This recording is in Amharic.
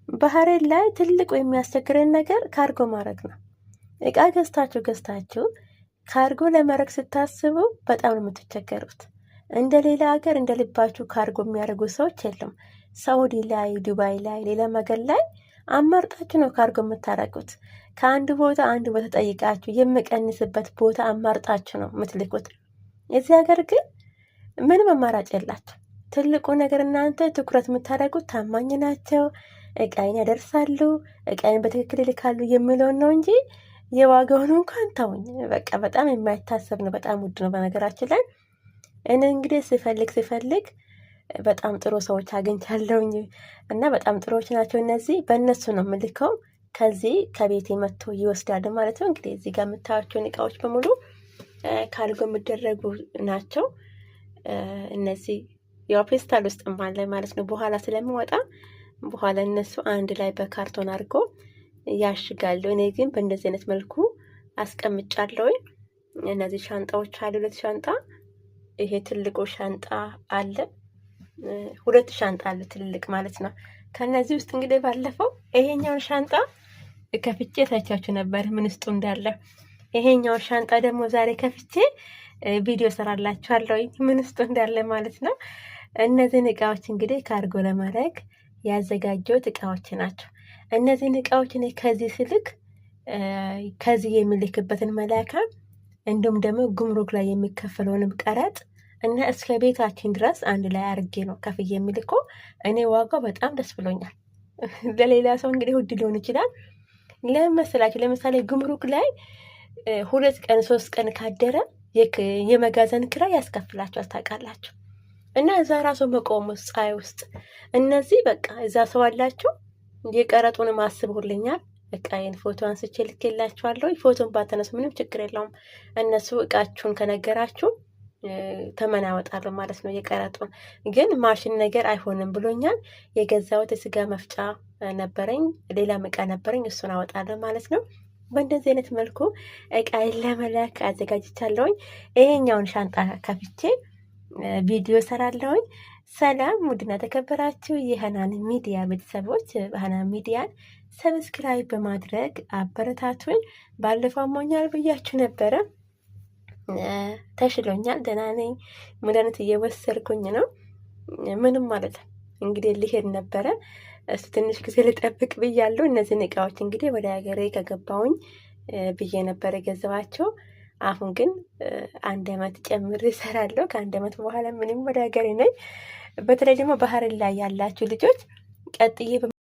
ባህሬን ላይ ትልቁ የሚያስቸግረን ነገር ካርጎ ማድረግ ነው። እቃ ገዝታችሁ ካርጎ ለማድረግ ስታስቡ በጣም ነው የምትቸገሩት። እንደ ሌላ ሀገር እንደ ልባችሁ ካርጎ የሚያደርጉ ሰዎች የለም። ሳውዲ ላይ፣ ዱባይ ላይ፣ ሌላ ሀገር ላይ አማርጣችሁ ነው ካርጎ የምታደርጉት። ከአንድ ቦታ አንድ ቦታ ጠይቃችሁ የምቀንስበት ቦታ አማርጣችሁ ነው የምትልኩት። እዚህ ሀገር ግን ምንም አማራጭ የላችሁ። ትልቁ ነገር እናንተ ትኩረት የምታደርጉት ታማኝ ናቸው፣ እቃይን ያደርሳሉ፣ እቃይን በትክክል ይልካሉ የሚለውን ነው እንጂ የዋጋውን እንኳን ተውኝ። በቃ በጣም የማይታሰብ ነው። በጣም ውድ ነው በነገራችን ላይ። እኔ እንግዲህ ስፈልግ በጣም ጥሩ ሰዎች አግኝቻለሁኝ እና በጣም ጥሩዎች ናቸው እነዚህ። በእነሱ ነው የምልከው። ከዚህ ከቤቴ መጥቶ ይወስዳሉ ማለት ነው። እንግዲህ እዚህ ጋር የምታዩቸውን እቃዎች በሙሉ ካርጎ የሚደረጉ ናቸው። እነዚህ ያው ፔስታል ውስጥ አለ ማለት ነው። በኋላ ስለሚወጣ በኋላ እነሱ አንድ ላይ በካርቶን አድርጎ ያሽጋሉ። እኔ ግን በእንደዚህ አይነት መልኩ አስቀምጫለሁ። እነዚህ ሻንጣዎች አሉ፣ 2 ሻንጣ። ይሄ ትልቁ ሻንጣ አለ፣ 2 ሻንጣ አለ ትልቅ ማለት ነው። ከነዚህ ውስጥ እንግዲህ ባለፈው ይሄኛውን ሻንጣ ከፍቼ ታቻችሁ ነበር ምን ውስጡ እንዳለ። ይሄኛው ሻንጣ ደግሞ ዛሬ ከፍቼ ቪዲዮ ሰራላችኋለሁ ምን ውስጡ እንዳለ ማለት ነው። እነዚህን እቃዎች እንግዲህ ካርጎ ለማድረግ ያዘጋጀሁት እቃዎች ናቸው። እነዚህን እቃዎች እኔ ከዚህ ስልክ ከዚህ የሚልክበትን መላካ እንዲሁም ደግሞ ጉምሩክ ላይ የሚከፈለውንም ቀረጥ እና እስከ ቤታችን ድረስ አንድ ላይ አርጌ ነው ከፍዬ የሚልከው። እኔ ዋጋው በጣም ደስ ብሎኛል። ለሌላ ሰው እንግዲህ ውድ ሊሆን ይችላል። ለምን መሰላችሁ? ለምሳሌ ጉምሩክ ላይ 2 ቀን 3 ቀን ካደረ የመጋዘን ኪራይ ያስከፍላችኋል ታውቃላችሁ። እና እዛ ራሱ መቆም ፀሐይ ውስጥ እነዚህ በቃ እዛ ሰው አላችሁ። የቀረጡንም አስበውልኛል። እቃዬን ፎቶ አንስቼ ልኬላችኋለሁ። ፎቶን ባተነሱ ምንም ችግር የለውም። እነሱ እቃችሁን ከነገራችሁ ተመን ያወጣሉ ማለት ነው። የቀረጡን ግን ማሽን ነገር አይሆንም ብሎኛል። የገዛሁት የስጋ መፍጫ ነበረኝ፣ ሌላም እቃ ነበረኝ። እሱን አወጣለሁ ማለት ነው። በእንደዚህ አይነት መልኩ እቃዬን ለመላክ አዘጋጅቻለሁኝ። ይሄኛውን ሻንጣ ከፍቼ ቪዲዮ ሰራለሁኝ። ሰላም ውድና ተከበራችሁ የሀናን ሚዲያ ቤተሰቦች፣ ሀናን ሚዲያን ሰብስክራይብ በማድረግ አበረታቱኝ። ባለፈው አሞኛል ብያችሁ ነበረ። ተሽሎኛል፣ ደህና ነኝ። መድኃኒት እየወሰድኩኝ ነው። ምንም ማለት ነው እንግዲህ ልሄድ ነበረ። እሱ ትንሽ ጊዜ ልጠብቅ ብያለሁ። እነዚህን እቃዎች እንግዲህ ወደ ሀገሬ ከገባሁኝ ብዬ ነበር የገዛኋቸው። አሁን ግን 1 አመት ጨምሬ እሰራለሁ። ከ1 አመት በኋላ ምንም ወደ ሀገሬ ነኝ። በተለይ ደግሞ ባህር ላይ ያላችሁ ልጆች ቀጥዬ